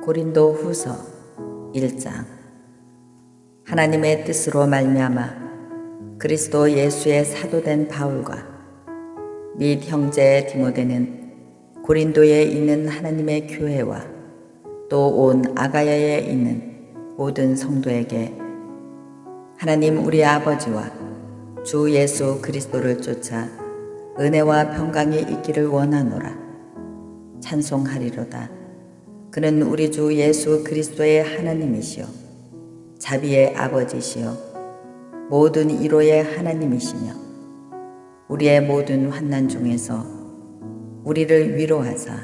고린도 후서 1장. 하나님의 뜻으로 말미암아 그리스도 예수의 사도된 바울과 및 형제 디모데는 고린도에 있는 하나님의 교회와 또 온 아가야에 있는 모든 성도에게 하나님 우리 아버지와 주 예수 그리스도를 쫓아 은혜와 평강이 있기를 원하노라. 찬송하리로다. 그는 우리 주 예수 그리스도의 하나님이시요 자비의 아버지시요 모든 위로의 하나님이시며 우리의 모든 환난 중에서 우리를 위로하사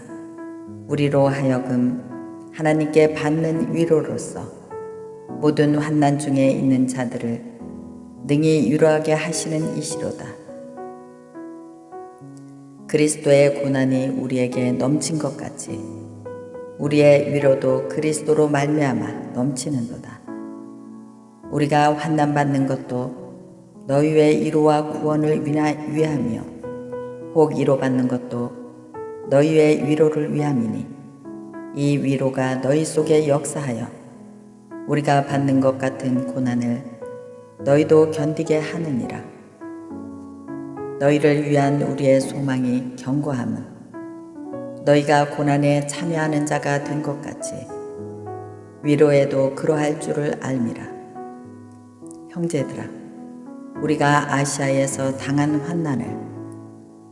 우리로 하여금 하나님께 받는 위로로서 모든 환난 중에 있는 자들을 능히 위로하게 하시는 이시로다. 그리스도의 고난이 우리에게 넘친 것 같이 우리의 위로도 그리스도로 말미암아 넘치는도다. 우리가 환난 받는 것도 너희의 위로와 구원을 위하며 혹 위로 받는 것도 너희의 위로를 위함이니 이 위로가 너희 속에 역사하여 우리가 받는 것 같은 고난을 너희도 견디게 하느니라. 너희를 위한 우리의 소망이 견고함은 너희가 고난에 참여하는 자가 된 것 같이 위로에도 그러할 줄을 알미라. 형제들아, 우리가 아시아에서 당한 환난을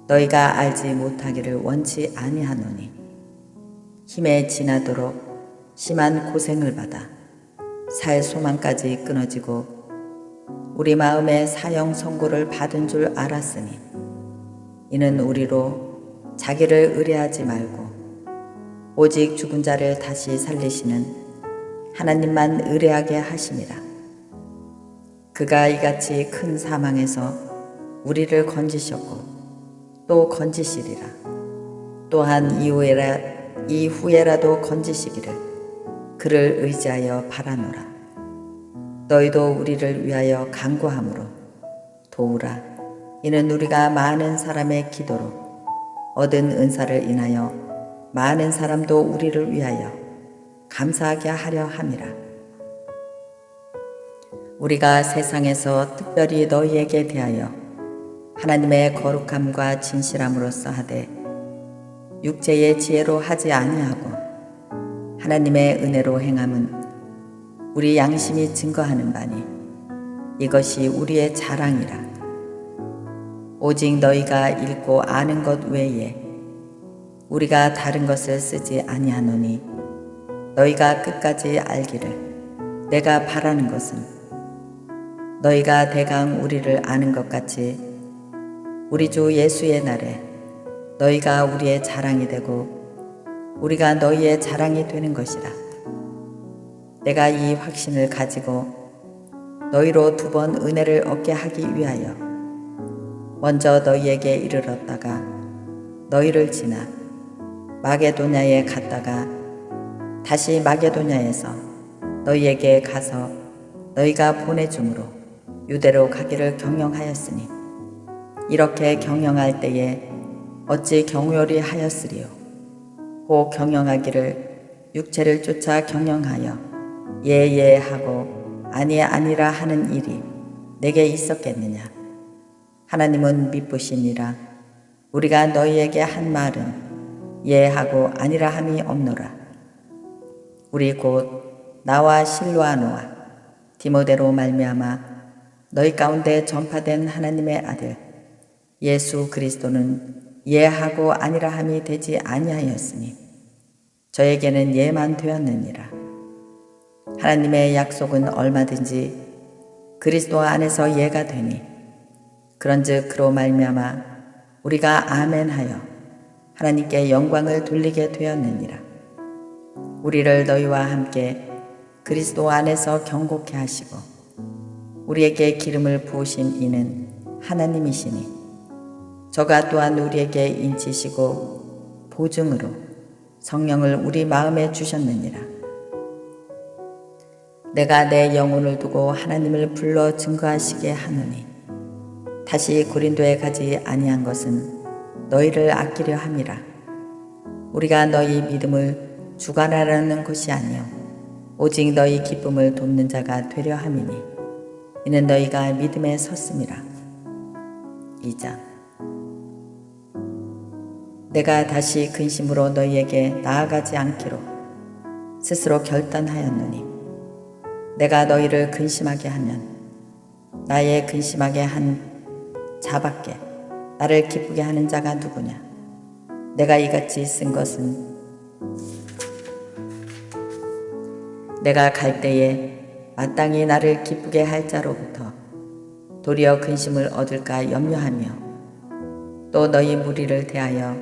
너희가 알지 못하기를 원치 아니하노니 힘에 지나도록 심한 고생을 받아 살 소망까지 끊어지고 우리 마음에 사형 선고를 받은 줄 알았으니 이는 우리로 자기를 의뢰하지 말고 오직 죽은 자를 다시 살리시는 하나님만 의뢰하게 하심이라. 그가 이같이 큰 사망에서 우리를 건지셨고 또 건지시리라. 또한 이후에라도 건지시기를 그를 의지하여 바라노라. 너희도 우리를 위하여 간구함으로 도우라. 이는 우리가 많은 사람의 기도로 얻은 은사를 인하여 많은 사람도 우리를 위하여 감사하게 하려 함이라. 우리가 세상에서 특별히 너희에게 대하여 하나님의 거룩함과 진실함으로써 하되 육체의 지혜로 하지 아니하고 하나님의 은혜로 행함은 우리 양심이 증거하는 바니 이것이 우리의 자랑이라. 오직 너희가 읽고 아는 것 외에 우리가 다른 것을 쓰지 아니하노니 너희가 끝까지 알기를 내가 바라는 것은 너희가 대강 우리를 아는 것 같이 우리 주 예수의 날에 너희가 우리의 자랑이 되고 우리가 너희의 자랑이 되는 것이라. 내가 이 확신을 가지고 너희로 2번 은혜를 얻게 하기 위하여 먼저 너희에게 이르렀다가 너희를 지나 마게도냐에 갔다가 다시 마게도냐에서 너희에게 가서 너희가 보내줌으로 유대로 가기를 경영하였으니 이렇게 경영할 때에 어찌 경홀히 하였으리요. 혹 경영하기를 육체를 쫓아 경영하여 예예 하고 아니라 하는 일이 내게 있었겠느냐. 하나님은 미쁘시니라. 우리가 너희에게 한 말은 예하고 아니라 함이 없노라. 우리 곧 나와 실로아노와 디모데로 말미암아 너희 가운데 전파된 하나님의 아들 예수 그리스도는 예하고 아니라 함이 되지 아니하였으니 저에게는 예만 되었느니라. 하나님의 약속은 얼마든지 그리스도 안에서 예가 되니 그런즉 그로 말미암아 우리가 아멘하여 하나님께 영광을 돌리게 되었느니라. 우리를 너희와 함께 그리스도 안에서 경고케 하시고 우리에게 기름을 부으신 이는 하나님이시니 저가 또한 우리에게 인치시고 보증으로 성령을 우리 마음에 주셨느니라. 내가 내 영혼을 두고 하나님을 불러 증거하시게 하노니 다시 고린도에 가지 아니한 것은 너희를 아끼려 함이라. 우리가 너희 믿음을 주관하라는 것이 아니요 오직 너희 기쁨을 돕는 자가 되려 함이니 이는 너희가 믿음에 섰음이라. 2장. 내가 다시 근심으로 너희에게 나아가지 않기로 스스로 결단하였노니 내가 너희를 근심하게 하면 나의 근심하게 한 자밖에 나를 기쁘게 하는 자가 누구냐. 내가 이같이 쓴 것은 내가 갈 때에 마땅히 나를 기쁘게 할 자로부터 도리어 근심을 얻을까 염려하며 또 너희 무리를 대하여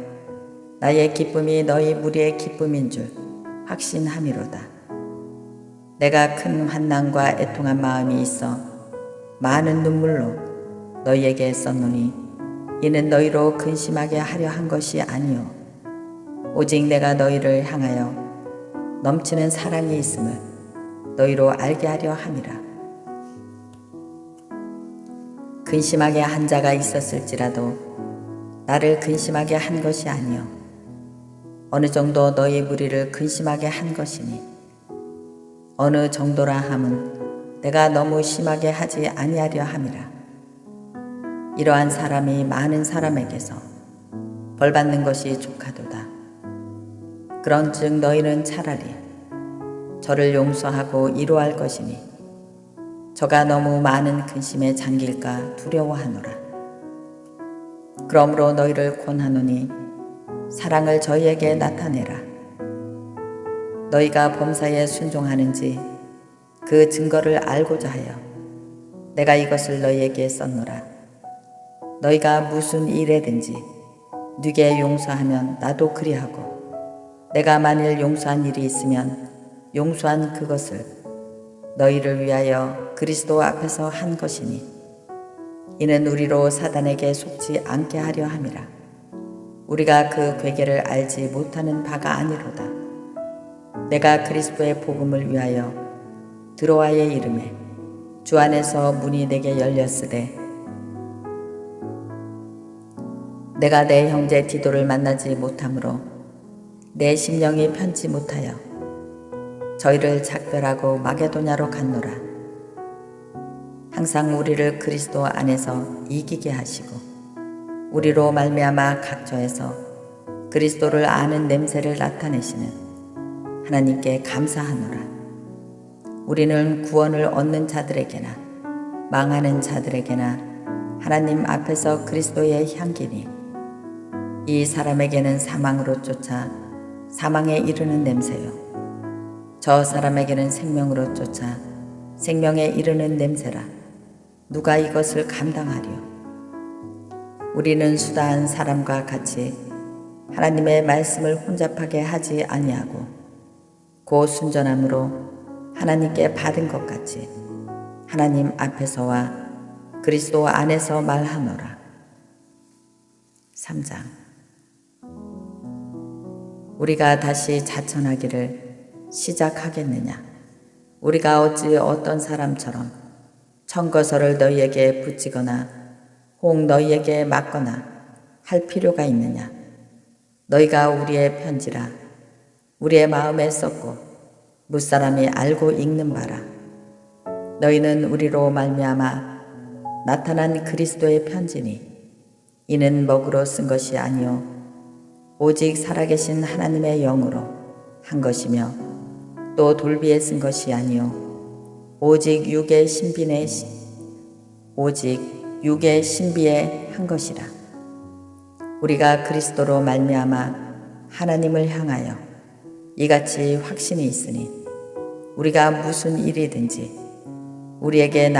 나의 기쁨이 너희 무리의 기쁨인 줄 확신함이로다. 내가 큰 환난과 애통한 마음이 있어 많은 눈물로 너희에게 썼노니 이는 너희로 근심하게 하려 한 것이 아니요 오직 내가 너희를 향하여 넘치는 사랑이 있음을 너희로 알게 하려 함이라. 근심하게 한 자가 있었을지라도 나를 근심하게 한 것이 아니요 어느 정도 너희 무리를 근심하게 한 것이니 어느 정도라 함은 내가 너무 심하게 하지 아니하려 함이라. 이러한 사람이 많은 사람에게서 벌받는 것이 족하도다. 그런즉 너희는 차라리 저를 용서하고 이로할 것이니 저가 너무 많은 근심에 잠길까 두려워하노라. 그러므로 너희를 권하노니 사랑을 저희에게 나타내라. 너희가 범사에 순종하는지 그 증거를 알고자 하여 내가 이것을 너희에게 썼노라. 너희가 무슨 일에든지 네게 용서하면 나도 그리하고 내가 만일 용서한 일이 있으면 용서한 그것을 너희를 위하여 그리스도 앞에서 한 것이니 이는 우리로 사단에게 속지 않게 하려 함이라. 우리가 그 괴계를 알지 못하는 바가 아니로다. 내가 그리스도의 복음을 위하여 드로아의 이름에 주 안에서 문이 내게 열렸으되 내가 내 형제 디도를 만나지 못하므로 내 심령이 편치 못하여 저희를 작별하고 마게도냐로 갔노라. 항상 우리를 그리스도 안에서 이기게 하시고 우리로 말미암아 각처에서 그리스도를 아는 냄새를 나타내시는 하나님께 감사하노라. 우리는 구원을 얻는 자들에게나 망하는 자들에게나 하나님 앞에서 그리스도의 향기니 이 사람에게는 사망으로 쫓아 사망에 이르는 냄새요 저 사람에게는 생명으로 쫓아 생명에 이르는 냄새라. 누가 이것을 감당하리요. 우리는 수다한 사람과 같이 하나님의 말씀을 혼잡하게 하지 아니하고 고 순전함으로 하나님께 받은 것 같이 하나님 앞에서와 그리스도 안에서 말하노라. 3장. 우리가 다시 자천하기를 시작하겠느냐. 우리가 어찌 어떤 사람처럼 청거서를 너희에게 붙이거나 혹 너희에게 맞거나 할 필요가 있느냐. 너희가 우리의 편지라 우리의 마음에 썼고 무사람이 알고 읽는 바라. 너희는 우리로 말미암아 나타난 그리스도의 편지니 이는 먹으로 쓴 것이 아니요 오직 살아계신 하나님의 영으로 한 것이며 또 돌비에 쓴 것이 아니요 오직 육의 신비에 한 것이라. 우리가 그리스도로 말미암아 하나님을 향하여 이같이 확신이 있으니 우리가 무슨 일이든지 우리에게서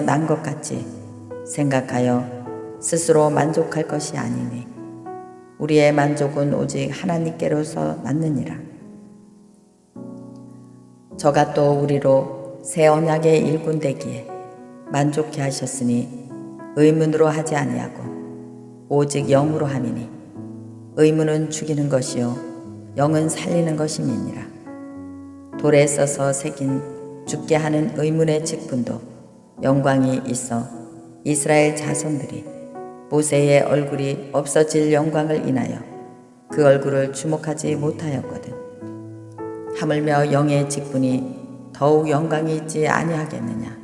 난 것 같이 생각하여 스스로 만족할 것이 아니니 우리의 만족은 오직 하나님께로서 났느니라. 저가 또 우리로 새 언약의 일꾼 되기에 만족해 하셨으니 의문으로 하지 아니하고 오직 영으로 함이니 의문은 죽이는 것이요 영은 살리는 것임이니라. 돌에 써서 새긴 죽게 하는 의문의 직분도 영광이 있어 이스라엘 자손들이 모세의 얼굴이 없어질 영광을 인하여 그 얼굴을 주목하지 못하였거든. 하물며 영의 직분이 더욱 영광이 있지 아니하겠느냐.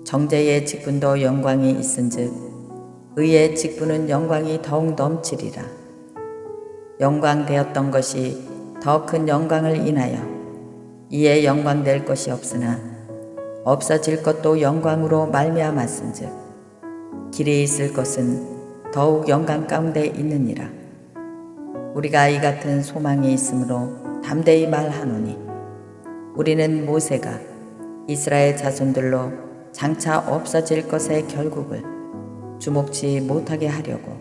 정죄의 직분도 영광이 있은즉 의의 직분은 영광이 더욱 넘치리라. 영광되었던 것이 더 큰 영광을 인하여 이에 영광될 것이 없으나 없어질 것도 영광으로 말미암았은즉 길이 있을 것은 더욱 영광 가운데 있느니라. 우리가 이 같은 소망이 있으므로 담대히 말하노니 우리는 모세가 이스라엘 자손들로 장차 없어질 것의 결국을 주목치 못하게 하려고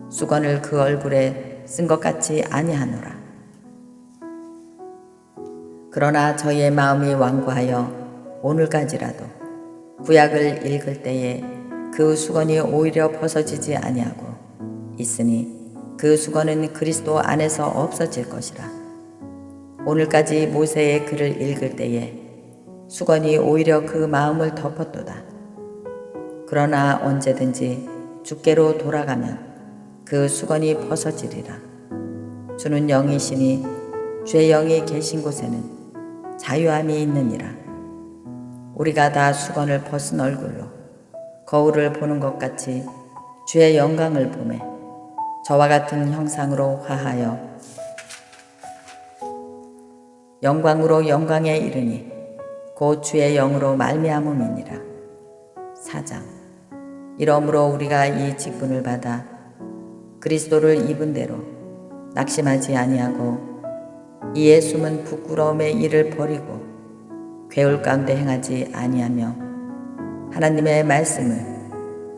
수건을 그 얼굴에 쓴 것 같이 아니하노라. 그러나 저희의 마음이 완고하여 오늘까지라도 구약을 읽을 때에 그 수건이 오히려 벗어지지 아니하고 있으니 그 수건은 그리스도 안에서 없어질 것이라. 오늘까지 모세의 글을 읽을 때에 수건이 오히려 그 마음을 덮었도다. 그러나 언제든지 주께로 돌아가면 그 수건이 벗어지리라. 주는 영이시니 주의 영이 계신 곳에는 자유함이 있느니라. 우리가 다 수건을 벗은 얼굴로 거울을 보는 것 같이 주의 영광을 보매 저와 같은 형상으로 화하여 영광으로 영광에 이르니 곧 주의 영으로 말미암음이니라. 4장. 이러므로 우리가 이 직분을 받아 그리스도를 입은 대로 낙심하지 아니하고 이에 숨은 부끄러움의 일을 버리고 괴울 가운데 행하지 아니하며 하나님의 말씀을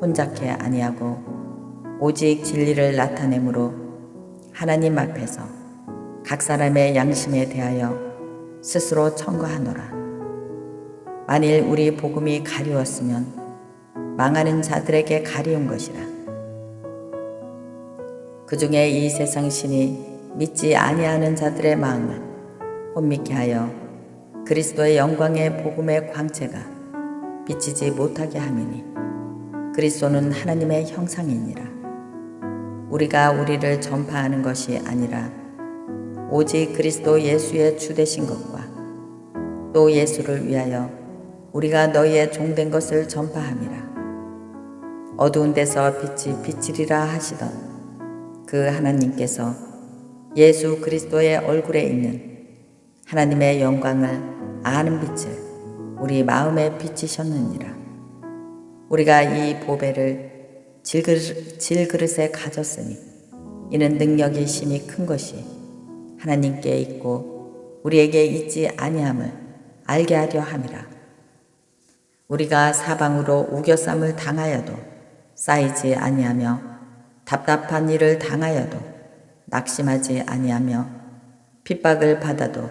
혼잡케 아니하고 오직 진리를 나타내므로 하나님 앞에서 각 사람의 양심에 대하여 스스로 청구하노라. 만일 우리 복음이 가리웠으면 망하는 자들에게 가리운 것이라. 그 중에 이 세상 신이 믿지 아니하는 자들의 마음을 혼미케 하여 그리스도의 영광의 복음의 광채가 비치지 못하게 함이니 그리스도는 하나님의 형상이니라. 우리가 우리를 전파하는 것이 아니라 오직 그리스도 예수의 주되신 것과 또 예수를 위하여 우리가 너희의 종된 것을 전파함이라. 어두운 데서 빛이 비치리라 하시던 그 하나님께서 예수 그리스도의 얼굴에 있는 하나님의 영광을 아는 빛을 우리 마음에 비치셨느니라. 우리가 이 보배를 질그릇에 가졌으니 이는 능력이 심히 큰 것이 하나님께 있고 우리에게 있지 아니함을 알게 하려 함이라. 우리가 사방으로 우겨쌈을 당하여도 쌓이지 아니하며 답답한 일을 당하여도 낙심하지 아니하며 핍박을 받아도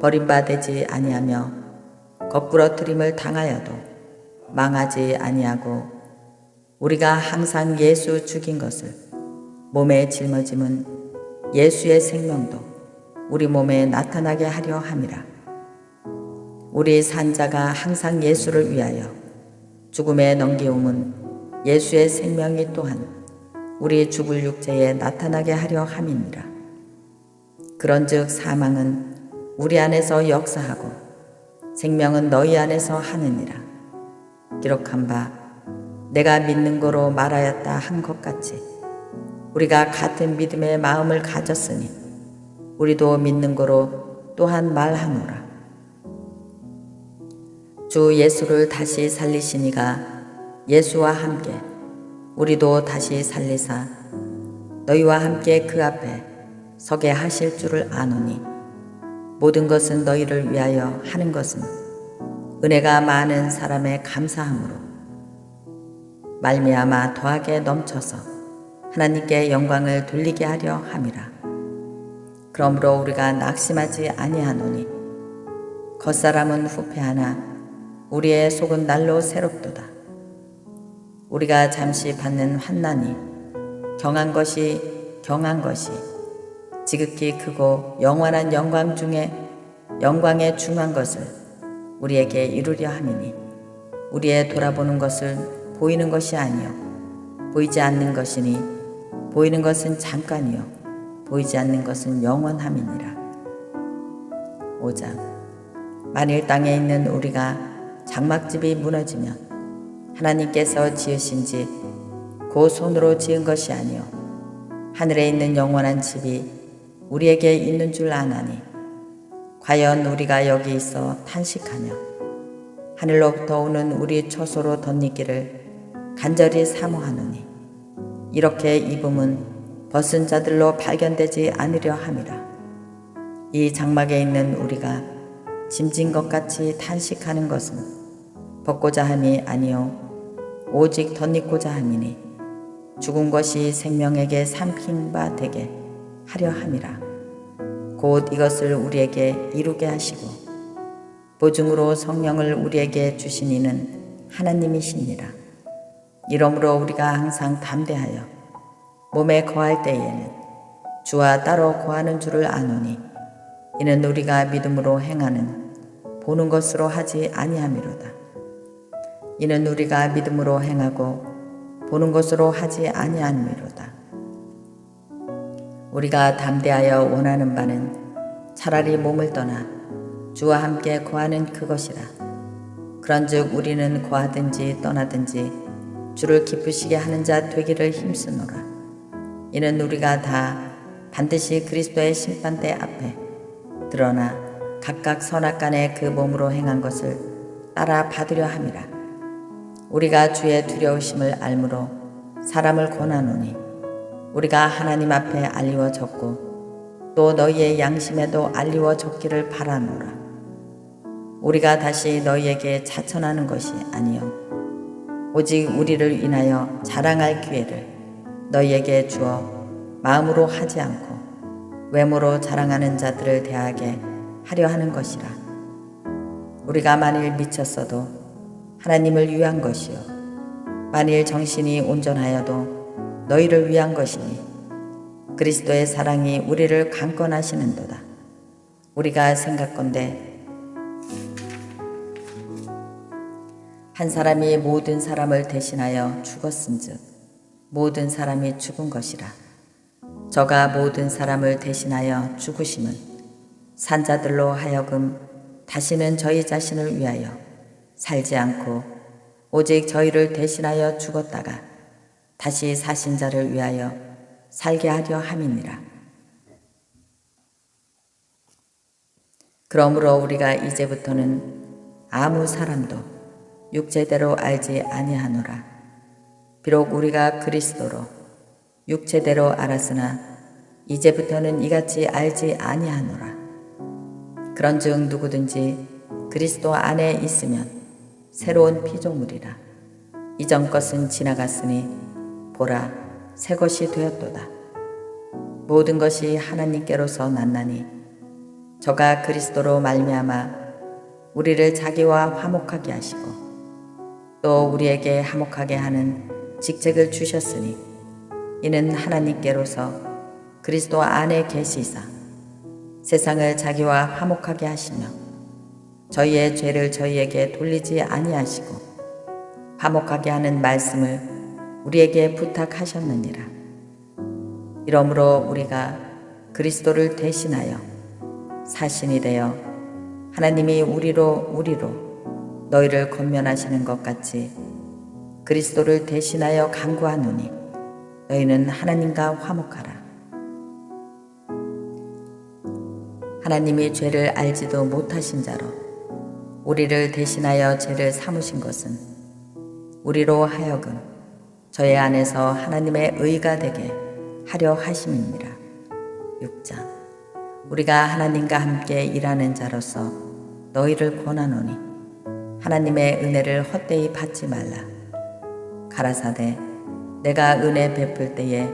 버림받지 아니하며 거꾸러뜨림을 당하여도 망하지 아니하고 우리가 항상 예수 죽인 것을 몸에 짊어짐은 예수의 생명도 우리 몸에 나타나게 하려 함이라. 우리 산자가 항상 예수를 위하여 죽음에 넘기움은 예수의 생명이 또한 우리 죽을 육체에 나타나게 하려 함이니라. 그런즉 사망은 우리 안에서 역사하고 생명은 너희 안에서 하느니라. 기록한 바 내가 믿는 거로 말하였다 한 것 같이 우리가 같은 믿음의 마음을 가졌으니 우리도 믿는 거로 또한 말하노라. 주 예수를 다시 살리시니가 예수와 함께 우리도 다시 살리사 너희와 함께 그 앞에 서게 하실 줄을 아노니 모든 것은 너희를 위하여 하는 것은 은혜가 많은 사람의 감사함으로 말미암아 더하게 넘쳐서 하나님께 영광을 돌리게 하려 함이라. 그러므로 우리가 낙심하지 아니하노니 겉사람은 후패하나 우리의 속은 날로 새롭도다. 우리가 잠시 받는 환난이 경한 것이 지극히 크고 영원한 영광 중에 영광에 중한 것을 우리에게 이루려 함이니 우리의 돌아보는 것을 보이는 것이 아니요 보이지 않는 것이니 보이는 것은 잠깐이요 보이지 않는 것은 영원함이니라. 5장. 만일 땅에 있는 우리가 장막집이 무너지면 하나님께서 지으신 집 그 손으로 지은 것이 아니요 하늘에 있는 영원한 집이 우리에게 있는 줄 아나니 과연 우리가 여기 있어 탄식하며 하늘로부터 오는 우리 처소로 덧입기를 간절히 사모하노니 이렇게 입음은 벗은 자들로 발견되지 않으려 함이라. 이 장막에 있는 우리가 짐진 것 같이 탄식하는 것은 벗고자 함이 아니요 오직 덧입고자 함이니 죽은 것이 생명에게 삼킨 바 되게 하려 함이라. 곧 이것을 우리에게 이루게 하시고 보증으로 성령을 우리에게 주신 이는 하나님이시니라. 이러므로 우리가 항상 담대하여 몸에 거할 때에는 주와 따로 거하는 줄을 아노니 이는 우리가 믿음으로 행하는 보는 것으로 하지 아니함이로다. 이는 우리가 믿음으로 행하고 보는 것으로 하지 아니함이로다. 우리가 담대하여 원하는 바는 차라리 몸을 떠나 주와 함께 거하는 그것이라. 그런즉 우리는 거하든지 떠나든지 주를 기쁘시게 하는 자 되기를 힘쓰노라. 이는 우리가 다 반드시 그리스도의 심판대 앞에 드러나 각각 선악간에 그 몸으로 행한 것을 따라 받으려 함이라. 우리가 주의 두려우심을 알므로 사람을 권하노니 우리가 하나님 앞에 알리워졌고 또 너희의 양심에도 알리워졌기를 바라노라. 우리가 다시 너희에게 자천하는 것이 아니요 오직 우리를 인하여 자랑할 기회를 너희에게 주어 마음으로 하지 않고 외모로 자랑하는 자들을 대하게 하려 하는 것이라. 우리가 만일 미쳤어도 하나님을 위한 것이요 만일 정신이 온전하여도 너희를 위한 것이니 그리스도의 사랑이 우리를 강권하시는도다. 우리가 생각건대 한 사람이 모든 사람을 대신하여 죽었은즉 모든 사람이 죽은 것이라. 저가 모든 사람을 대신하여 죽으심은 산자들로 하여금 다시는 저희 자신을 위하여 살지 않고 오직 저희를 대신하여 죽었다가 다시 사신 자를 위하여 살게 하려 함이니라. 그러므로 우리가 이제부터는 아무 사람도 육체대로 알지 아니하노라. 비록 우리가 그리스도로 육체대로 알았으나 이제부터는 이같이 알지 아니하노라. 그런즉 누구든지 그리스도 안에 있으면 새로운 피조물이라. 이전 것은 지나갔으니 보라 새 것이 되었도다. 모든 것이 하나님께로서 났나니 저가 그리스도로 말미암아 우리를 자기와 화목하게 하시고 또 우리에게 화목하게 하는 직책을 주셨으니 이는 하나님께로서 그리스도 안에 계시사 세상을 자기와 화목하게 하시며 저희의 죄를 저희에게 돌리지 아니하시고 화목하게 하는 말씀을 우리에게 부탁하셨느니라. 이러므로 우리가 그리스도를 대신하여 사신이 되어 하나님이 우리로 너희를 권면하시는 것 같이 그리스도를 대신하여 간구하노니 너희는 하나님과 화목하라. 하나님이 죄를 알지도 못하신 자로 우리를 대신하여 죄를 삼으신 것은 우리로 하여금 저의 안에서 하나님의 의가 되게 하려 하심이니라. 6장. 우리가 하나님과 함께 일하는 자로서 너희를 권하노니 하나님의 은혜를 헛되이 받지 말라. 가라사대 내가 은혜 베풀 때에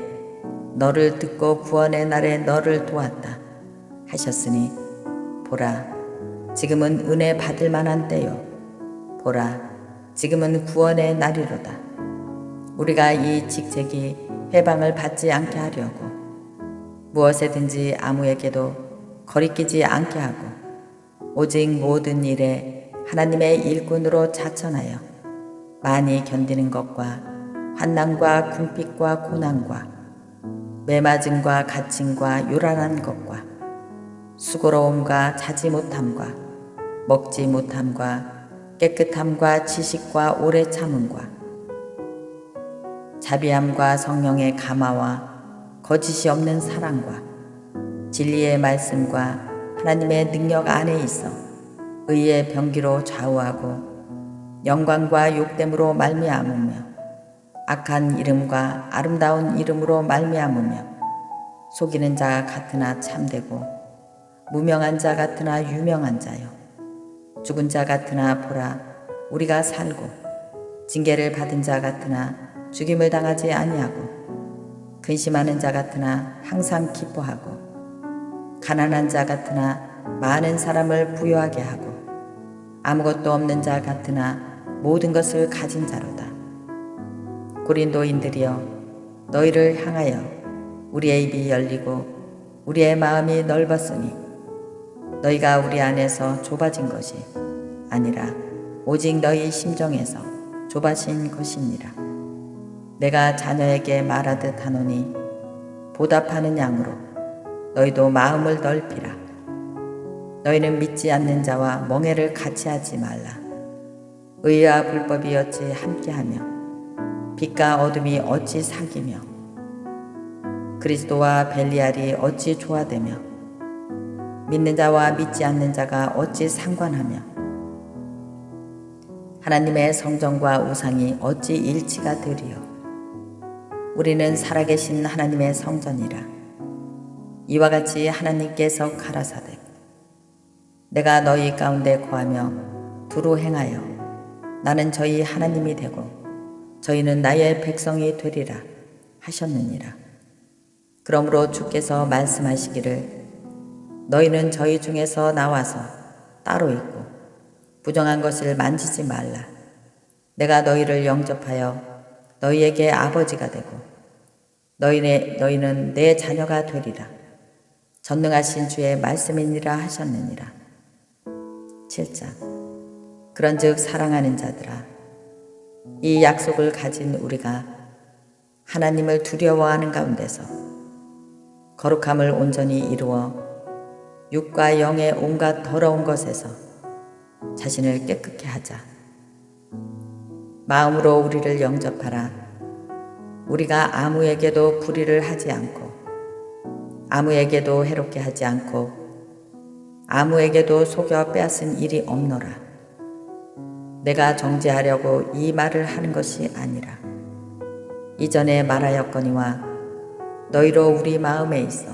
너를 듣고 구원의 날에 너를 도왔다 하셨으니 보라 지금은 은혜 받을 만한 때요 보라 지금은 구원의 날이로다. 우리가 이 직책이 회방을 받지 않게 하려고 무엇에든지 아무에게도 거리끼지 않게 하고 오직 모든 일에 하나님의 일꾼으로 자천하여 많이 견디는 것과 환난과 궁핍과 고난과 매맞음과 갇힘과 요란한 것과 수고로움과 자지 못함과 먹지 못함과 깨끗함과 지식과 오래 참음과 자비함과 성령의 감화와 거짓이 없는 사랑과 진리의 말씀과 하나님의 능력 안에 있어 의의 병기로 좌우하고 영광과 욕됨으로 말미암으며 악한 이름과 아름다운 이름으로 말미암으며 속이는 자 같으나 참되고 무명한 자 같으나 유명한 자요 죽은 자 같으나 보라 우리가 살고 징계를 받은 자 같으나 죽임을 당하지 아니하고 근심하는 자 같으나 항상 기뻐하고 가난한 자 같으나 많은 사람을 부유하게 하고 아무것도 없는 자 같으나 모든 것을 가진 자로다. 고린도인들이여 너희를 향하여 우리의 입이 열리고 우리의 마음이 넓었으니 너희가 우리 안에서 좁아진 것이 아니라 오직 너희 심정에서 좁아진 것이니라. 내가 자녀에게 말하듯 하노니 보답하는 양으로 너희도 마음을 넓히라. 너희는 믿지 않는 자와 멍해를 같이 하지 말라. 의와 불법이 어찌 함께하며 빛과 어둠이 어찌 사귀며 그리스도와 벨리알이 어찌 조화되며 믿는 자와 믿지 않는 자가 어찌 상관하며 하나님의 성전과 우상이 어찌 일치가 되리요. 우리는 살아계신 하나님의 성전이라. 이와 같이 하나님께서 가라사대 내가 너희 가운데 거하며 두루 행하여 나는 저희 하나님이 되고 저희는 나의 백성이 되리라 하셨느니라. 그러므로 주께서 말씀하시기를 너희는 저희 중에서 나와서 따로 있고 부정한 것을 만지지 말라. 내가 너희를 영접하여 너희에게 아버지가 되고 너희는 내 자녀가 되리라. 전능하신 주의 말씀이니라 하셨느니라. 7장 그런즉 사랑하는 자들아 이 약속을 가진 우리가 하나님을 두려워하는 가운데서 거룩함을 온전히 이루어 육과 영의 온갖 더러운 것에서 자신을 깨끗게 하자. 마음으로 우리를 영접하라. 우리가 아무에게도 불의를 하지 않고 아무에게도 해롭게 하지 않고 아무에게도 속여 빼앗은 일이 없노라. 내가 정죄하려고 이 말을 하는 것이 아니라 이전에 말하였거니와 너희로 우리 마음에 있어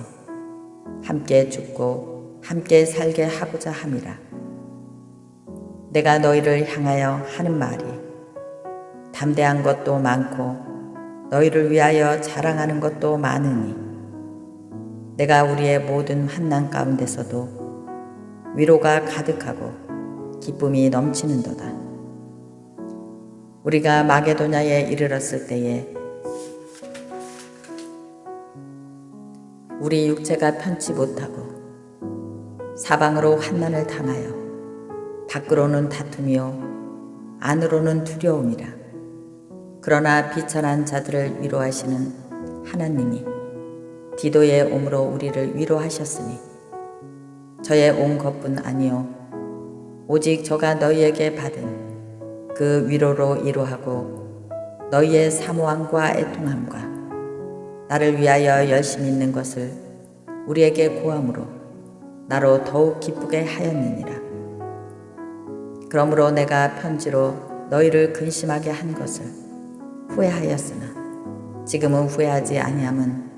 함께 죽고 함께 살게 하고자 함이라. 내가 너희를 향하여 하는 말이 담대한 것도 많고 너희를 위하여 자랑하는 것도 많으니 내가 우리의 모든 환난 가운데서도 위로가 가득하고 기쁨이 넘치는도다. 우리가 마게도냐에 이르렀을 때에 우리 육체가 편치 못하고 사방으로 환난을 당하여 밖으로는 다툼이요 안으로는 두려움이라. 그러나 비천한 자들을 위로하시는 하나님이 디도의 옴으로 우리를 위로하셨으니 저의 온 것뿐 아니요 오직 저가 너희에게 받은 그 위로로 이루하고 너희의 사모함과 애통함과 나를 위하여 열심히 있는 것을 우리에게 고함으로 나로 더욱 기쁘게 하였느니라. 그러므로 내가 편지로 너희를 근심하게 한 것을 후회하였으나 지금은 후회하지 아니함은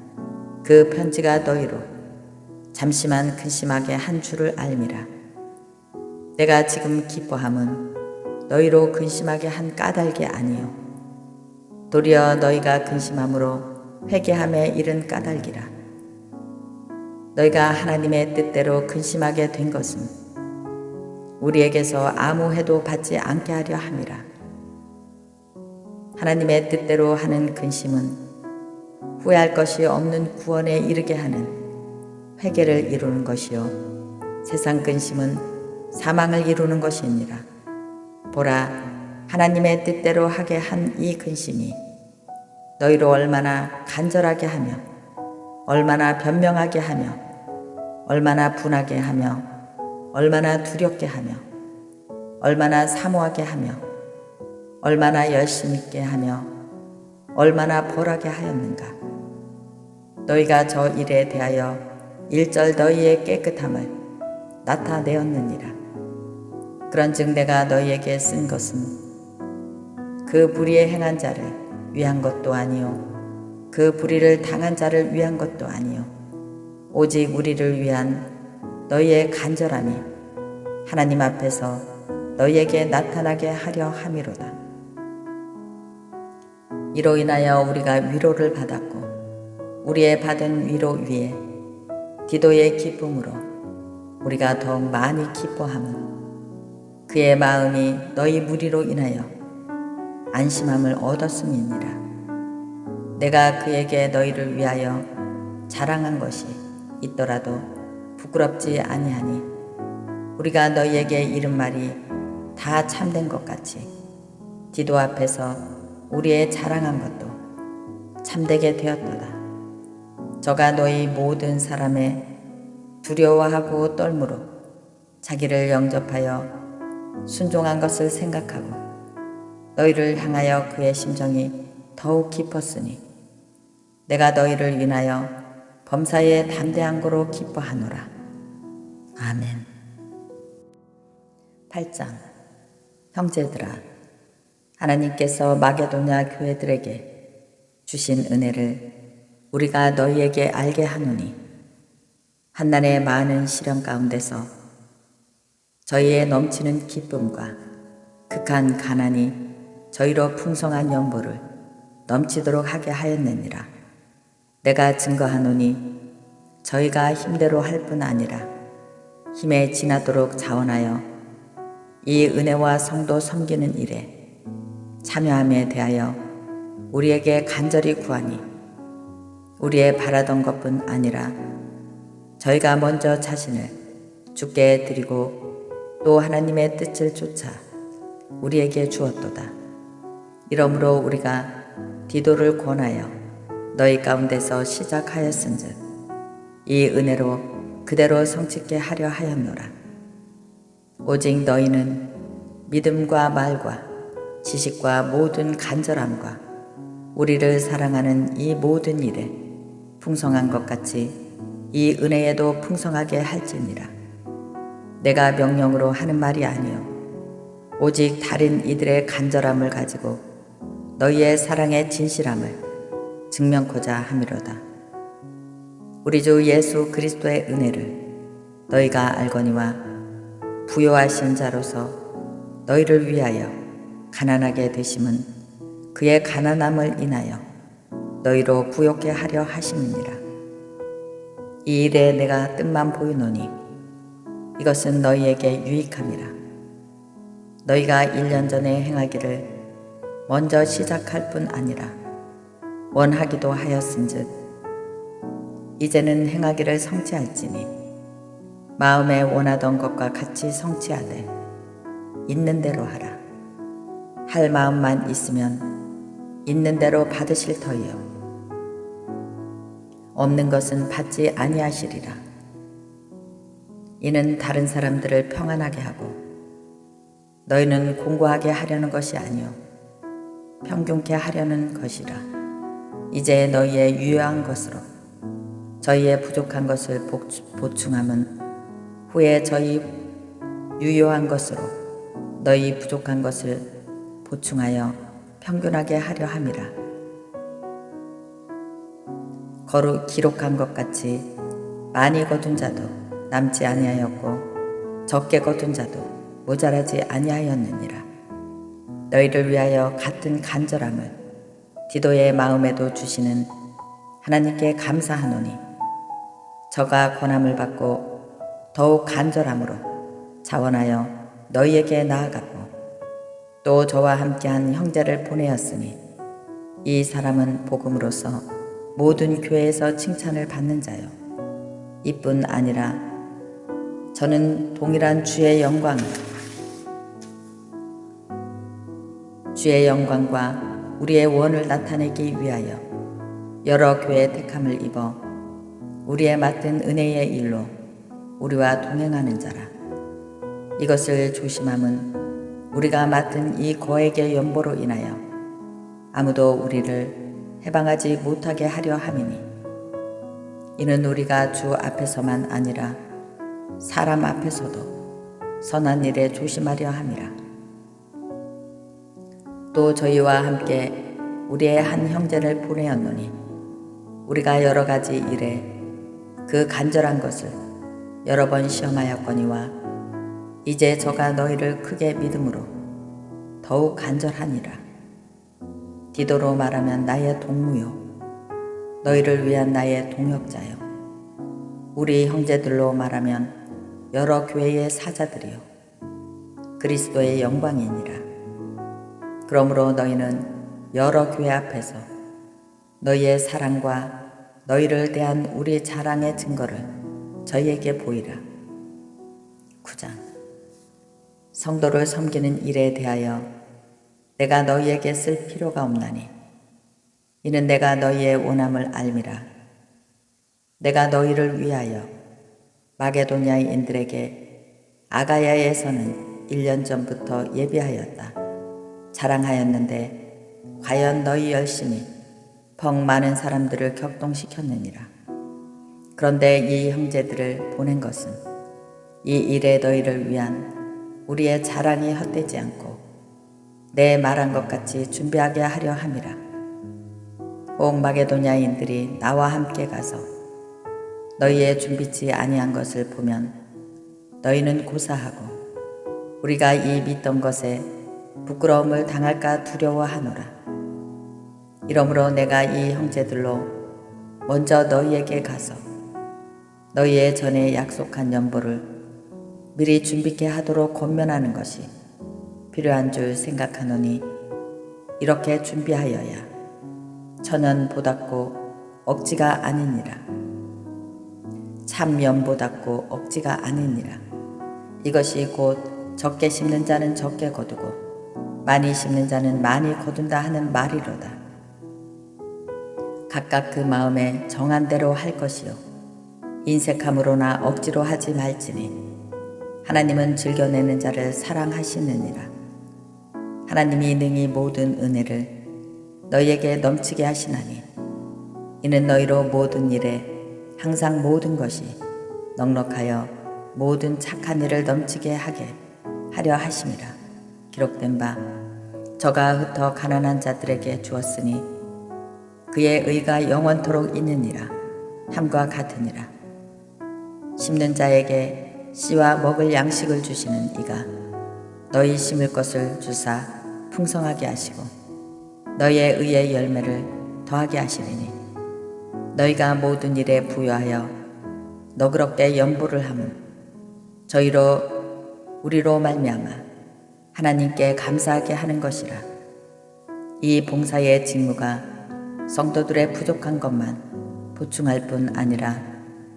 그 편지가 너희로 잠시만 근심하게 한 줄을 알미라. 내가 지금 기뻐함은 너희로 근심하게 한 까닭이 아니요 도리어 너희가 근심함으로 회개함에 이른 까닭이라. 너희가 하나님의 뜻대로 근심하게 된 것은 우리에게서 아무 해도 받지 않게 하려 함이라. 하나님의 뜻대로 하는 근심은 후회할 것이 없는 구원에 이르게 하는 회개를 이루는 것이요 세상 근심은 사망을 이루는 것이니라. 보라, 하나님의 뜻대로 하게 한 이 근심이 너희로 얼마나 간절하게 하며 얼마나 변명하게 하며 얼마나 분하게 하며 얼마나 두렵게 하며 얼마나 사모하게 하며 얼마나 열심 있게 하며 얼마나 벌하게 하였는가. 너희가 저 일에 대하여 일절 너희의 깨끗함을 나타내었느니라. 그런즉 내가 너희에게 쓴 것은 그 불의에 행한 자를 위한 것도 아니요 그 불의를 당한 자를 위한 것도 아니요 오직 우리를 위한 너희의 간절함이 하나님 앞에서 너희에게 나타나게 하려 함이로다. 이로 인하여 우리가 위로를 받았고 우리의 받은 위로 위에 디도의 기쁨으로 우리가 더욱 많이 기뻐함은 그의 마음이 너희 무리로 인하여 안심함을 얻었음이니라. 내가 그에게 너희를 위하여 자랑한 것이 있더라도 부끄럽지 아니하니 우리가 너희에게 이른 말이 다 참된 것 같이 디도 앞에서 우리의 자랑한 것도 참되게 되었도다. 저가 너희 모든 사람의 두려워하고 떨므로 자기를 영접하여 순종한 것을 생각하고 너희를 향하여 그의 심정이 더욱 깊었으니 내가 너희를 인하여 범사에 담대한 거로 기뻐하노라. 아멘. 8장. 형제들아, 하나님께서 마게도냐 교회들에게 주신 은혜를 우리가 너희에게 알게 하노니 한날의 많은 시련 가운데서 저희의 넘치는 기쁨과 극한 가난이 저희로 풍성한 연보를 넘치도록 하게 하였느니라. 내가 증거하노니 저희가 힘대로 할 뿐 아니라 힘에 지나도록 자원하여 이 은혜와 성도 섬기는 일에 참여함에 대하여 우리에게 간절히 구하니 우리의 바라던 것뿐 아니라 저희가 먼저 자신을 주께 드리고 또 하나님의 뜻을 쫓아 우리에게 주었도다. 이러므로 우리가 디도를 권하여 너희 가운데서 시작하였은즉 이 은혜로 그대로 성취케 하려 하였노라. 오직 너희는 믿음과 말과 지식과 모든 간절함과 우리를 사랑하는 이 모든 일에 풍성한 것 같이 이 은혜에도 풍성하게 할지니라. 내가 명령으로 하는 말이 아니요 오직 다른 이들의 간절함을 가지고 너희의 사랑의 진실함을 증명코자 함이로다. 우리 주 예수 그리스도의 은혜를 너희가 알거니와 부요하신 자로서 너희를 위하여 가난하게 되심은 그의 가난함을 인하여 너희로 부욕케 하려 하심이니라. 이 일에 내가 뜻만 보이노니 이것은 너희에게 유익함이라. 너희가 1년 전에 행하기를 먼저 시작할 뿐 아니라 원하기도 하였은즉 이제는 행하기를 성취할지니 마음에 원하던 것과 같이 성취하되 있는 대로 하라. 할 마음만 있으면 있는 대로 받으실 터이요 없는 것은 받지 아니하시리라. 이는 다른 사람들을 평안하게 하고 너희는 공고하게 하려는 것이 아니요 평균케 하려는 것이라. 이제 너희의 유효한 것으로 저희의 부족한 것을 보충함은 후에 저희 유효한 것으로 너희 부족한 것을 보충하여 평균하게 하려 함이라. 거룩 기록한 것 같이 많이 거둔 자도 남지 아니하였고 적게 거둔 자도 모자라지 아니하였느니라. 너희를 위하여 같은 간절함을 디도의 마음에도 주시는 하나님께 감사하노니 저가 권함을 받고 더욱 간절함으로 자원하여 너희에게 나아갔고 또 저와 함께한 형제를 보내었으니 이 사람은 복음으로서 모든 교회에서 칭찬을 받는 자요 이뿐 아니라 저는 동일한 주의 영광과 우리의 원을 나타내기 위하여 여러 교회의 택함을 입어 우리의 맡은 은혜의 일로 우리와 동행하는 자라. 이것을 조심함은 우리가 맡은 이 거액의 연보로 인하여 아무도 우리를 해방하지 못하게 하려 함이니, 이는 우리가 주 앞에서만 아니라 사람 앞에서도 선한 일에 조심하려 함이라. 또 저희와 함께 우리의 한 형제를 보내었노니 우리가 여러 가지 일에 그 간절한 것을 여러 번 시험하였거니와 이제 저가 너희를 크게 믿음으로 더욱 간절하니라. 디도로 말하면 나의 동무요, 너희를 위한 나의 동역자요, 우리 형제들로 말하면 여러 교회의 사자들이요, 그리스도의 영광이니라. 그러므로 너희는 여러 교회 앞에서 너희의 사랑과 너희를 대한 우리 자랑의 증거를 저희에게 보이라. 9장. 성도를 섬기는 일에 대하여 내가 너희에게 쓸 필요가 없나니, 이는 내가 너희의 원함을 알미라. 내가 너희를 위하여 마게도냐인들에게 아가야에서는 1년 전부터 예비하였다 자랑하였는데, 과연 너희 열심히 퍽 많은 사람들을 격동시켰느니라. 그런데 이 형제들을 보낸 것은 이 일에 너희를 위한 우리의 자랑이 헛되지 않고 내 말한 것 같이 준비하게 하려 함이라. 온 마게도냐인들이 나와 함께 가서 너희의 준비치 아니한 것을 보면 너희는 고사하고 우리가 이 믿던 것에 부끄러움을 당할까 두려워하노라. 이러므로 내가 이 형제들로 먼저 너희에게 가서 너희의 전에 약속한 연보를 미리 준비케 하도록 권면하는 것이 필요한 줄 생각하노니, 이렇게 준비하여야 천연보답고 억지가 아니니라. 참 연보답고 억지가 아니니라. 이것이 곧 적게 심는 자는 적게 거두고 많이 심는 자는 많이 거둔다 하는 말이로다. 각각 그 마음에 정한 대로 할 것이요, 인색함으로나 억지로 하지 말지니 하나님은 즐겨내는 자를 사랑하시느니라. 하나님이 능히 모든 은혜를 너희에게 넘치게 하시나니, 이는 너희로 모든 일에 항상 모든 것이 넉넉하여 모든 착한 일을 넘치게 하게 하려 하심이라. 기록된 바 저가 흩어 가난한 자들에게 주었으니 그의 의가 영원토록 있느니라 함과 같으니라. 심는 자에게 씨와 먹을 양식을 주시는 이가 너희 심을 것을 주사 풍성하게 하시고 너희의 의의 열매를 더하게 하시리니, 너희가 모든 일에 부여하여 너그럽게 연보를 함은 저희로 우리로 말미암아 하나님께 감사하게 하는 것이라. 이 봉사의 직무가 성도들의 부족한 것만 보충할 뿐 아니라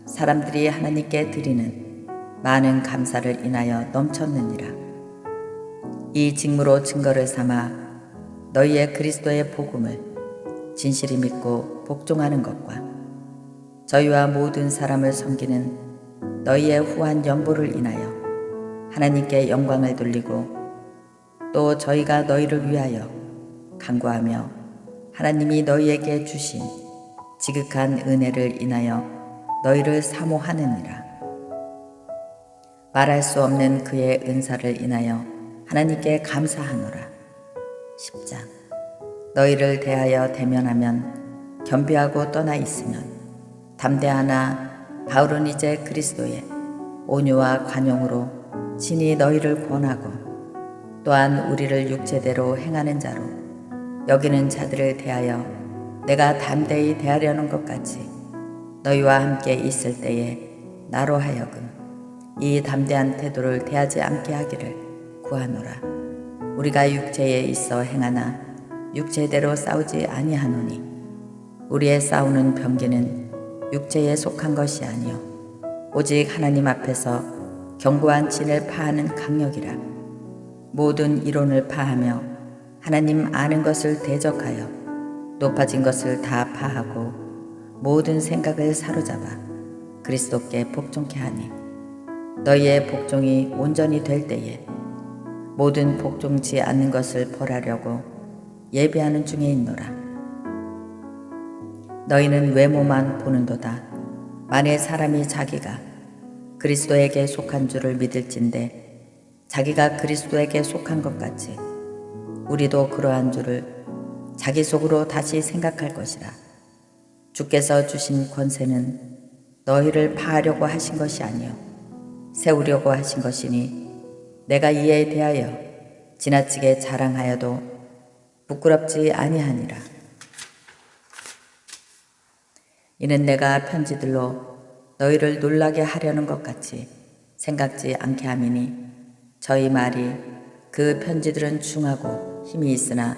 사람들이 하나님께 드리는 많은 감사를 인하여 넘쳤느니라. 이 직무로 증거를 삼아 너희의 그리스도의 복음을 진실히 믿고 복종하는 것과 저희와 모든 사람을 섬기는 너희의 후한 연보를 인하여 하나님께 영광을 돌리고, 또 저희가 너희를 위하여 간구하며 하나님이 너희에게 주신 지극한 은혜를 인하여 너희를 사모하느니라. 말할 수 없는 그의 은사를 인하여 하나님께 감사하노라. 10장. 너희를 대하여 대면하면 겸비하고 떠나 있으면 담대하나 바울은 이제 그리스도의 온유와 관용으로 친히 너희를 권하고, 또한 우리를 육체대로 행하는 자로 여기는 자들을 대하여 내가 담대히 대하려는 것 같이 너희와 함께 있을 때에 나로 하여금 이 담대한 태도를 대하지 않게 하기를 구하노라. 우리가 육체에 있어 행하나 육체대로 싸우지 아니하노니, 우리의 싸우는 병기는 육체에 속한 것이 아니요 오직 하나님 앞에서 견고한 진을 파하는 강력이라. 모든 이론을 파하며 하나님 아는 것을 대적하여 높아진 것을 다 파하고 모든 생각을 사로잡아 그리스도께 복종케 하니 너희의 복종이 온전히 될 때에 모든 복종치 않는 것을 벌하려고 예비하는 중에 있노라. 너희는 외모만 보는도다. 만일 사람이 자기가 그리스도에게 속한 줄을 믿을진대 자기가 그리스도에게 속한 것 같이 우리도 그러한 줄을 자기 속으로 다시 생각할 것이라. 주께서 주신 권세는 너희를 파하려고 하신 것이 아니요 세우려고 하신 것이니 내가 이에 대하여 지나치게 자랑하여도 부끄럽지 아니하니라. 이는 내가 편지들로 너희를 놀라게 하려는 것 같이 생각지 않게 함이니 저희 말이 그 편지들은 중하고 힘이 있으나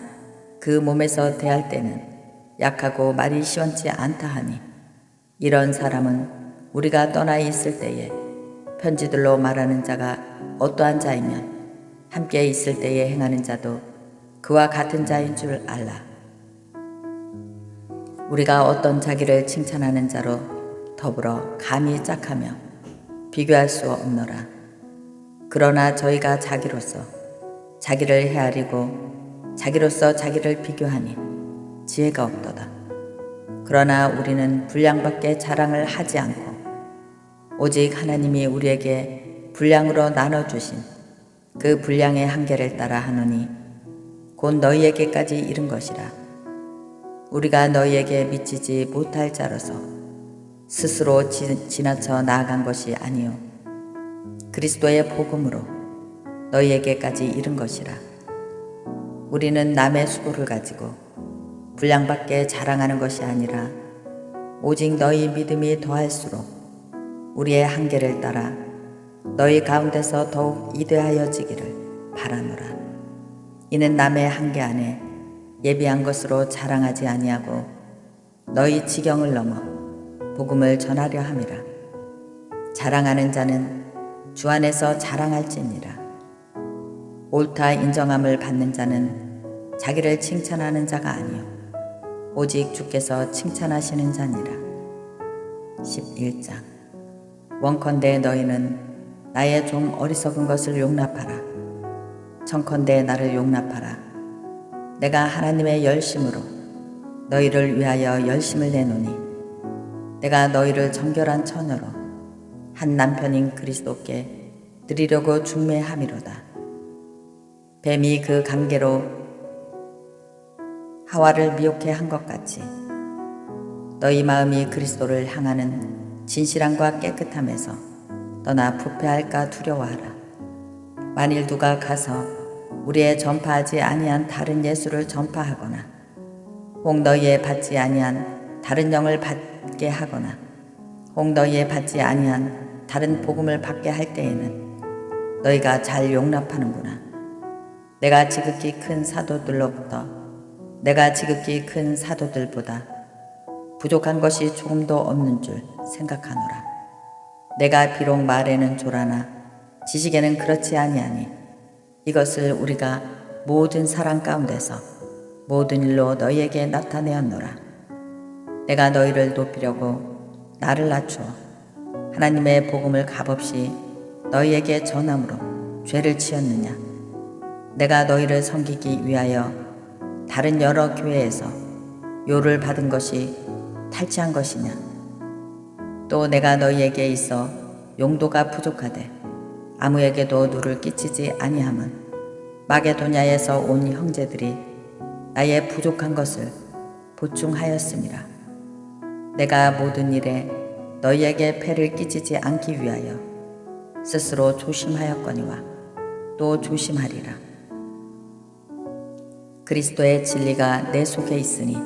그 몸에서 대할 때는 약하고 말이 시원치 않다 하니 이런 사람은 우리가 떠나 있을 때에 편지들로 말하는 자가 어떠한 자이면 함께 있을 때에 행하는 자도 그와 같은 자인 줄 알라. 우리가 어떤 자기를 칭찬하는 자로 더불어 감히 짝하며 비교할 수 없노라. 그러나 저희가 자기로서 자기를 헤아리고 자기로서 자기를 비교하니 지혜가 없도다. 그러나 우리는 분량밖에 자랑을 하지 않고 오직 하나님이 우리에게 분량으로 나눠주신 그 분량의 한계를 따라 하노니 곧 너희에게까지 이른 것이라. 우리가 너희에게 미치지 못할 자로서 스스로 지나쳐 나아간 것이 아니요 그리스도의 복음으로 너희에게까지 이른 것이라. 우리는 남의 수고를 가지고 분량밖에 자랑하는 것이 아니라 오직 너희 믿음이 더할수록 우리의 한계를 따라 너희 가운데서 더욱 이대하여지기를 바라노라. 이는 남의 한계 안에 예비한 것으로 자랑하지 아니하고 너희 지경을 넘어 복음을 전하려 함이라. 자랑하는 자는 주 안에서 자랑할지니라. 옳다 인정함을 받는 자는 자기를 칭찬하는 자가 아니요 오직 주께서 칭찬하시는 자니라. 11장. 원컨대 너희는 나의 좀 어리석은 것을 용납하라. 청컨대 나를 용납하라. 내가 하나님의 열심으로 너희를 위하여 열심을 내노니 내가 너희를 정결한 처녀로 한 남편인 그리스도께 드리려고 중매함이로다. 뱀이 그 관계로 하와를 미혹해 한 것 같이 너희 마음이 그리스도를 향하는 진실함과 깨끗함에서 떠나 부패할까 두려워하라. 만일 누가 가서 우리의 전파하지 아니한 다른 예수를 전파하거나 혹 너희의 받지 아니한 다른 영을 받게 하거나 혹 너희의 받지 아니한 다른 복음을 받게 할 때에는 너희가 잘 용납하는구나. 내가 지극히 큰 사도들보다 부족한 것이 조금도 없는 줄 생각하노라. 내가 비록 말에는 조라나 지식에는 그렇지 아니하니 이것을 우리가 모든 사랑 가운데서 모든 일로 너희에게 나타내었노라. 내가 너희를 높이려고 나를 낮추어 하나님의 복음을 값없이 너희에게 전함으로 죄를 지었느냐. 내가 너희를 섬기기 위하여 다른 여러 교회에서 요를 받은 것이 탈취한 것이냐. 또 내가 너희에게 있어 용도가 부족하되 아무에게도 누를 끼치지 아니함은 마게도냐에서 온 형제들이 나의 부족한 것을 보충하였음이라. 내가 모든 일에 너희에게 폐를 끼치지 않기 위하여 스스로 조심하였거니와 또 조심하리라. 그리스도의 진리가 내 속에 있으니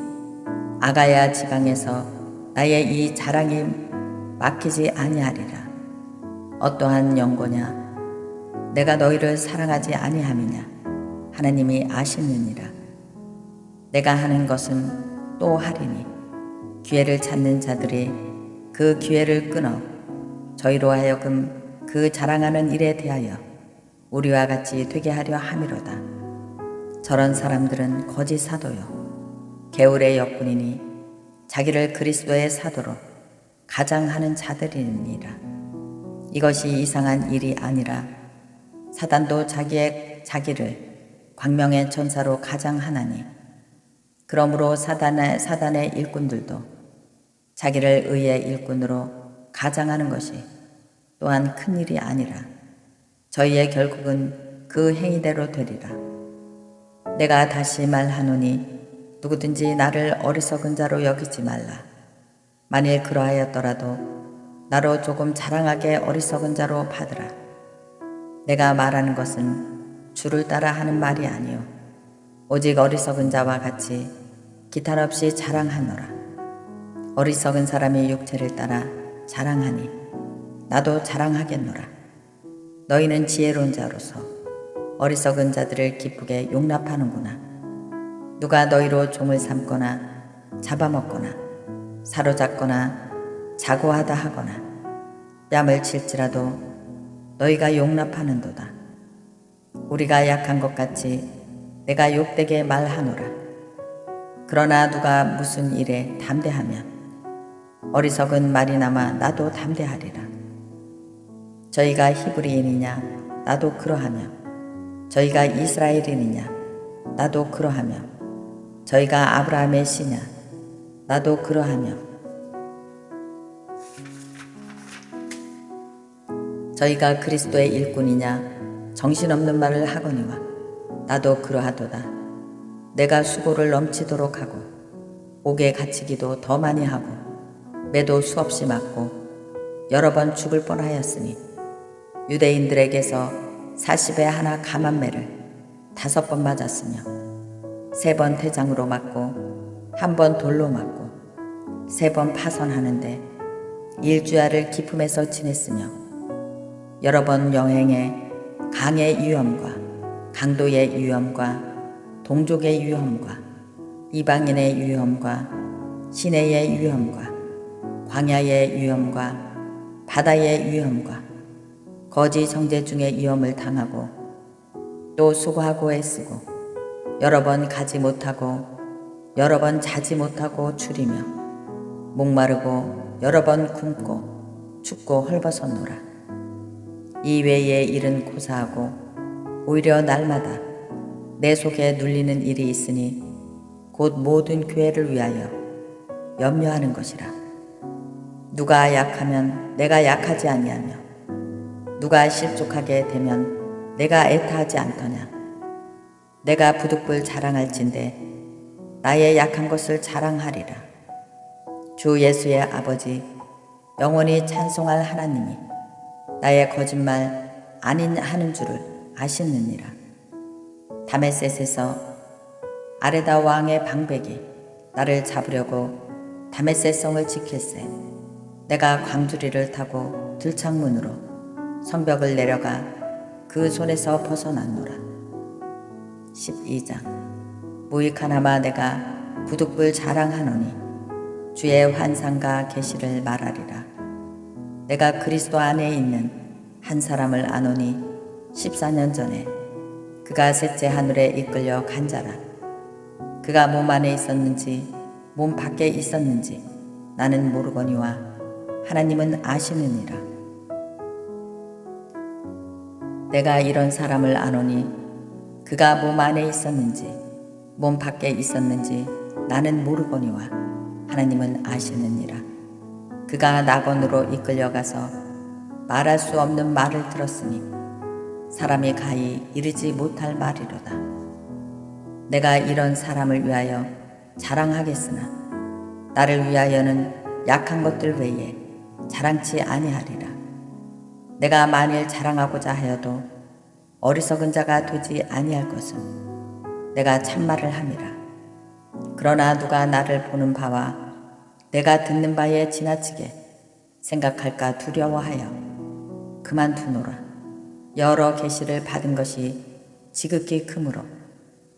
아가야 지방에서 나의 이 자랑이 막히지 아니하리라. 어떠한 연고냐 내가 너희를 사랑하지 아니함이냐 하나님이 아시느니라. 내가 하는 것은 또 하리니 기회를 찾는 자들이 그 기회를 끊어 저희로 하여금 그 자랑하는 일에 대하여 우리와 같이 되게 하려 함이로다. 저런 사람들은 거짓 사도요 개울의 역군이니 자기를 그리스도의 사도로 가장하는 자들이니라. 이것이 이상한 일이 아니라 사단도 자기를 광명의 천사로 가장하나니, 그러므로 사단의 일꾼들도 자기를 의의 일꾼으로 가장하는 것이 또한 큰 일이 아니라 저희의 결국은 그 행위대로 되리라. 내가 다시 말하노니 누구든지 나를 어리석은 자로 여기지 말라. 만일 그러하였더라도 나로 조금 자랑하게 어리석은 자로 받으라. 내가 말하는 것은 주를 따라 하는 말이 아니요 오직 어리석은 자와 같이 기탄 없이 자랑하노라. 어리석은 사람이 육체를 따라 자랑하니 나도 자랑하겠노라. 너희는 지혜로운 자로서 어리석은 자들을 기쁘게 용납하는구나. 누가 너희로 종을 삼거나 잡아먹거나 사로잡거나 자고하다 하거나 뺨을 칠지라도 너희가 용납하는도다. 우리가 약한 것 같이 내가 욕되게 말하노라. 그러나 누가 무슨 일에 담대하면 어리석은 말이나마 나도 담대하리라. 저희가 히브리인이냐 나도 그러하며 저희가 이스라엘인이냐 나도 그러하며 저희가 아브라함의 씨냐 나도 그러하며 저희가 그리스도의 일꾼이냐 정신없는 말을 하거니와 나도 그러하도다. 내가 수고를 넘치도록 하고 옥에 갇히기도 더 많이 하고 매도 수없이 맞고 여러 번 죽을 뻔하였으니 유대인들에게서 40에 하나 감한매를 5번 맞았으며 3번 태장으로 맞고 1번 돌로 맞고 3번 파선하는데 일주야를 기품에서 지냈으며 여러 번 여행에 강의 위험과 강도의 위험과 동족의 위험과 이방인의 위험과 시내의 위험과 광야의 위험과 바다의 위험과 거지 정죄 중의 위험을 당하고 또 수고하고 애쓰고 여러 번 가지 못하고 여러 번 자지 못하고 줄이며 목마르고 여러 번 굶고 춥고 헐벗었노라. 이 외의 일은 고사하고 오히려 날마다 내 속에 눌리는 일이 있으니 곧 모든 교회를 위하여 염려하는 것이라. 누가 약하면 내가 약하지 아니하며 누가 실족하게 되면 내가 애타하지 않더냐. 내가 부득불 자랑할진대 나의 약한 것을 자랑하리라. 주 예수의 아버지 영원히 찬송할 하나님이 나의 거짓말 아닌 하는 줄을 아시느니라. 다메섹에서 아레다 왕의 방백이 나를 잡으려고 다메섹 성을 지킬세. 내가 광주리를 타고 들창문으로 성벽을 내려가 그 손에서 벗어났노라. 12장. 무익하나마 내가 부득불 자랑하노니 주의 환상과 계시를 말하리라. 내가 그리스도 안에 있는 한 사람을 아노니 14년 전에 그가 셋째 하늘에 이끌려 간 자라. 그가 몸 안에 있었는지 몸 밖에 있었는지 나는 모르거니와 하나님은 아시느니라. 내가 이런 사람을 아노니 그가 몸 안에 있었는지 몸 밖에 있었는지 나는 모르거니와 하나님은 아시느니라. 그가 낙원으로 이끌려가서 말할 수 없는 말을 들었으니 사람이 가히 이르지 못할 말이로다. 내가 이런 사람을 위하여 자랑하겠으나 나를 위하여는 약한 것들 외에 자랑치 아니하리라. 내가 만일 자랑하고자 하여도 어리석은 자가 되지 아니할 것은 내가 참말을 함이라. 그러나 누가 나를 보는 바와 내가 듣는 바에 지나치게 생각할까 두려워하여 그만두노라. 여러 계시를 받은 것이 지극히 크므로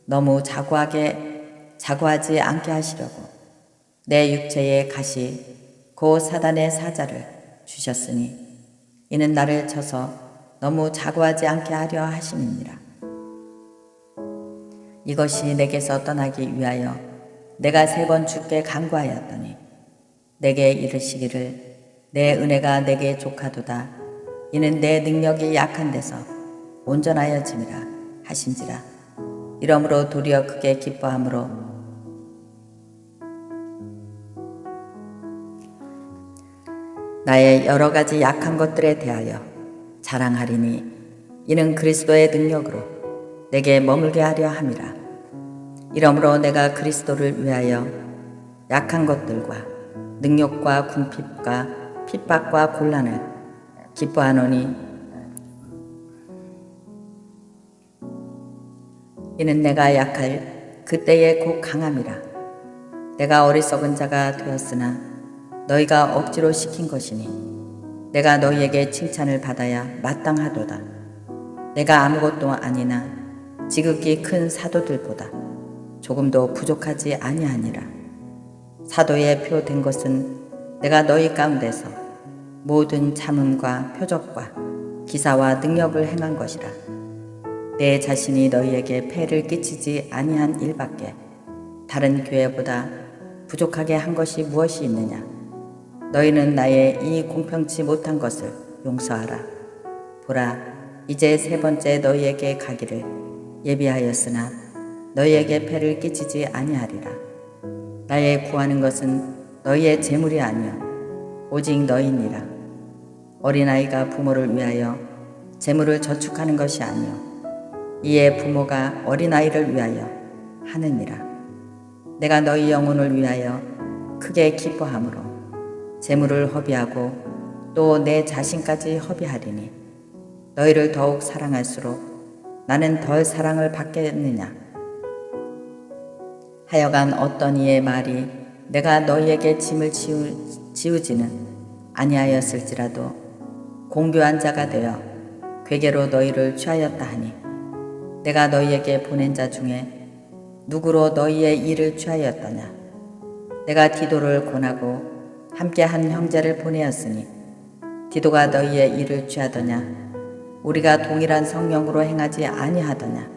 너무 자고하지 않게 하시려고 내 육체에 가시 곧 사단의 사자를 주셨으니 이는 나를 쳐서 너무 자고하지 않게 하려 하심이니라. 이것이 내게서 떠나기 위하여 내가 3번 주께 간구하였더니 내게 이르시기를 내 은혜가 내게 족하도다. 이는 내 능력이 약한 데서 온전하여짐이라 하신지라. 이러므로 도리어 크게 기뻐함으로 나의 여러 가지 약한 것들에 대하여 자랑하리니 이는 그리스도의 능력으로 내게 머물게 하려 함이라. 이러므로 내가 그리스도를 위하여 약한 것들과 능욕과 궁핍과 핍박과 곤란을 기뻐하노니 이는 내가 약할 그때의 곧 강함이라. 내가 어리석은 자가 되었으나 너희가 억지로 시킨 것이니 내가 너희에게 칭찬을 받아야 마땅하도다. 내가 아무것도 아니나 지극히 큰 사도들보다 조금도 부족하지 아니하니라. 사도의 표 된 것은 내가 너희 가운데서 모든 참음과 표적과 기사와 능력을 행한 것이라. 내 자신이 너희에게 폐를 끼치지 아니한 일밖에 다른 교회보다 부족하게 한 것이 무엇이 있느냐. 너희는 나의 이 공평치 못한 것을 용서하라. 보라, 이제 세 번째 너희에게 가기를 예비하였으나 너희에게 폐를 끼치지 아니하리라. 나의 구하는 것은 너희의 재물이 아니요 오직 너희니라. 어린아이가 부모를 위하여 재물을 저축하는 것이 아니요 이에 부모가 어린아이를 위하여 하느니라. 내가 너희 영혼을 위하여 크게 기뻐함으로 재물을 허비하고 또 내 자신까지 허비하리니 너희를 더욱 사랑할수록 나는 덜 사랑을 받겠느냐. 하여간 어떤 이의 말이 내가 너희에게 짐을 지우지는 아니하였을지라도 공교한 자가 되어 괴계로 너희를 취하였다 하니 내가 너희에게 보낸 자 중에 누구로 너희의 일을 취하였더냐. 내가 디도를 권하고 함께 한 형제를 보내었으니 디도가 너희의 일을 취하더냐. 우리가 동일한 성령으로 행하지 아니하더냐.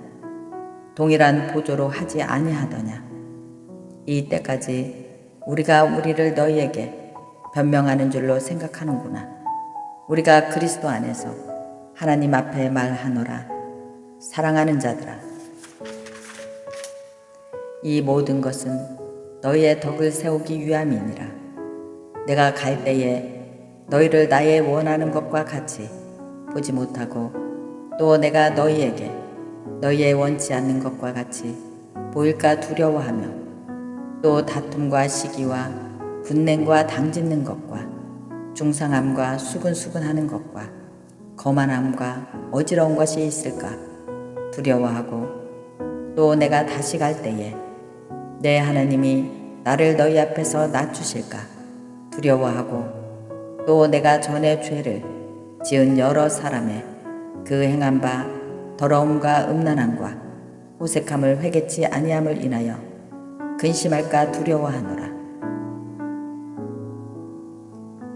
동일한 보조로 하지 아니하더냐. 이 때까지 우리가 우리를 너희에게 변명하는 줄로 생각하는구나. 우리가 그리스도 안에서 하나님 앞에 말하노라. 사랑하는 자들아, 이 모든 것은 너희의 덕을 세우기 위함이니라. 내가 갈 때에 너희를 나의 원하는 것과 같이 보지 못하고 또 내가 너희에게 너희의 원치 않는 것과 같이 보일까 두려워하며 또 다툼과 시기와 분냉과 당짓는 것과 중상함과 수근수근하는 것과 거만함과 어지러운 것이 있을까 두려워하고 또 내가 다시 갈 때에 내 하나님이 나를 너희 앞에서 낮추실까 두려워하고 또 내가 전에 죄를 지은 여러 사람의 그 행한 바 더러움과 음란함과 호색함을 회개치 아니함을 인하여 근심할까 두려워하노라.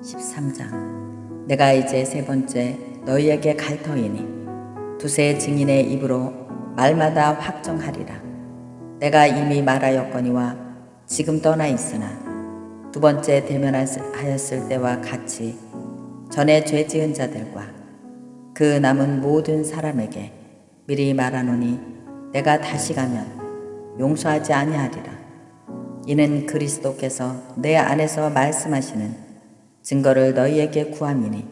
13장. 내가 이제 세 번째 너희에게 갈 터이니 두세 증인의 입으로 말마다 확정하리라. 내가 이미 말하였거니와 지금 떠나 있으나 두 번째 대면하였을 때와 같이 전에 죄 지은 자들과 그 남은 모든 사람에게 미리 말하노니 내가 다시 가면 용서하지 아니하리라. 이는 그리스도께서 내 안에서 말씀하시는 증거를 너희에게 구함이니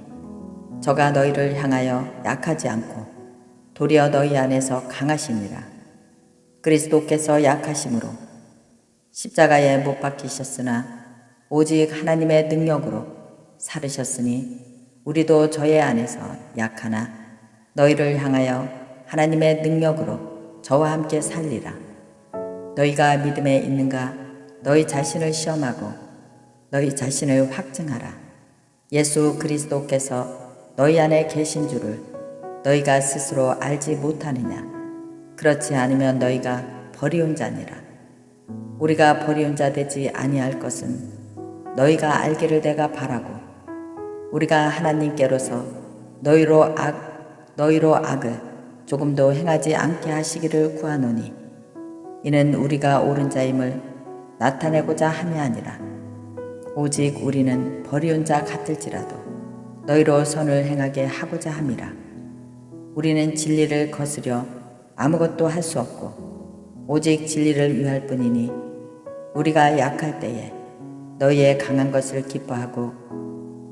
저가 너희를 향하여 약하지 않고 도리어 너희 안에서 강하시니라. 그리스도께서 약하심으로 십자가에 못 박히셨으나 오직 하나님의 능력으로 살으셨으니 우리도 저의 안에서 약하나 너희를 향하여 하나님의 능력으로 저와 함께 살리라. 너희가 믿음에 있는가 너희 자신을 시험하고 너희 자신을 확증하라. 예수 그리스도께서 너희 안에 계신 줄을 너희가 스스로 알지 못하느냐. 그렇지 않으면 너희가 버리운 자니라. 우리가 버리운 자 되지 아니할 것은 너희가 알기를 내가 바라고 우리가 하나님께로서 너희로 악을 조금도 행하지 않게 하시기를 구하노니 이는 우리가 옳은 자임을 나타내고자 함이 아니라 오직 우리는 버리운 자 같을지라도 너희로 선을 행하게 하고자 함이라. 우리는 진리를 거스려 아무것도 할 수 없고 오직 진리를 위할 뿐이니 우리가 약할 때에 너희의 강한 것을 기뻐하고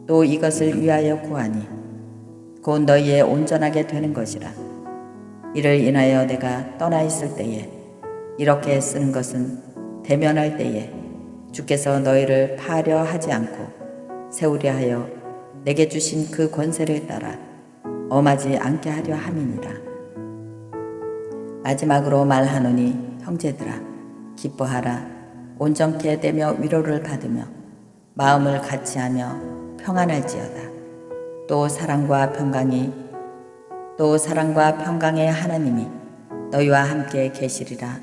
또 이것을 위하여 구하니 곧 너희의 온전하게 되는 것이라. 이를 인하여 내가 떠나 있을 때에 이렇게 쓰는 것은 대면할 때에 주께서 너희를 파하려 하지 않고 세우려 하여 내게 주신 그 권세를 따라 엄하지 않게 하려 함이니라. 마지막으로 말하노니 형제들아 기뻐하라. 온전케 되며 위로를 받으며 마음을 같이하며 평안할지어다. 또 사랑과 평강의 하나님이 너희와 함께 계시리라.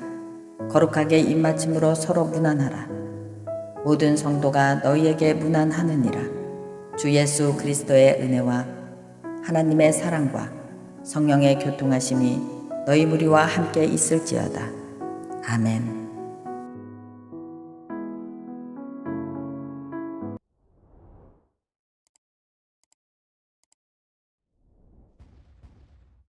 거룩하게 입맞춤으로 서로 문안하라. 모든 성도가 너희에게 문안하느니라. 주 예수 그리스도의 은혜와 하나님의 사랑과 성령의 교통하심이 너희 무리와 함께 있을지어다. 아멘.